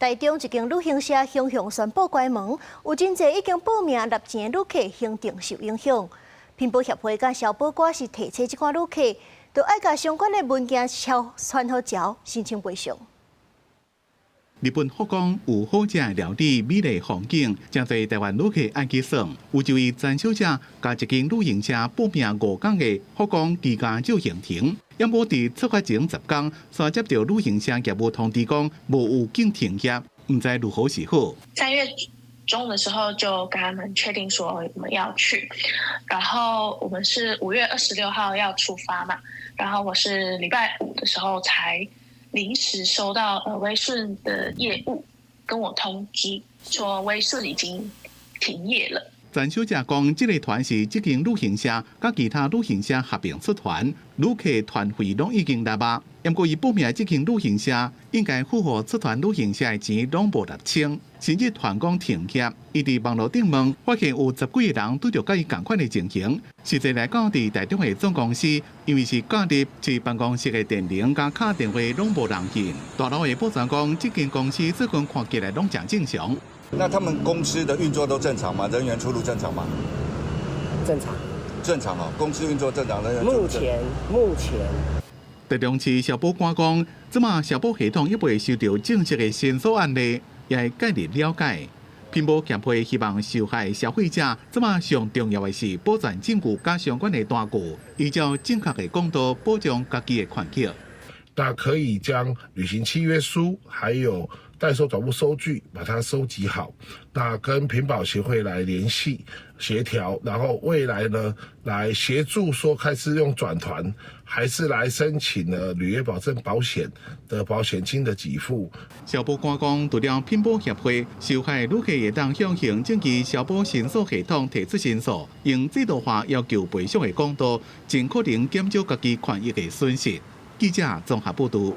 台中一間旅行社雄雄宣布關門，有真濟已經報名入境的旅客行程受影響。乒保協會甲消保官是提醒這款旅客，就愛甲相關的文件傳好交，申請賠償。日本福岡有好食的料理、美麗風景，真濟台灣旅客愛去耍。有一位陳小姐，甲一間旅行社報名5天的福岡機加酒行程，也無佇出發前10天，煞接到旅行社業務通知講無有境停業，唔知如何是好。3月中的時候就跟他們確定說我們要去，然後我們是5月26號要出發嘛，然後我是禮拜5的時候才臨時收到威順的業務跟我通知說威順已經停業了。陳小姐講，這個團是這間旅行社甲其他旅行社合併出團，旅客團費攏已經納入。不過伊報名這間旅行社應該符合出團旅行社的錢攏無納清，甚至團講停業。伊佇網絡頂問，發現有10幾個人拄着甲伊同款的情形。實際來講，佇台中的總公司，因為是假日，其辦公室的電鈴甲卡電話攏無人應。大樓的保全講，這間公司最近看起來攏正正常。那他們公司的運作都正常嗎？人員出入正常嗎？正常。正常哦，公司運作正常，人員目前。台中市消保官講，即馬消保系統亦未收到正式的申訴案例，也會概率了解。乒保協會希望受害消費者，即馬上重要的是保全證據加相關的單據，依照正確的公道保障家己的權益。那可以將履行契約書還有代收轉戶收據把它收集好，那跟乒保協會來聯繫協調，然後未來呢來協助說開始用轉團，還是來申請了履約保證保險的保險金的給付。消保官講，除了乒保協會，受害旅客也當向行政機消保申訴系統提出申訴，用制度化要求賠償的公道，盡可能減少家己權益的損失。記者綜合報道。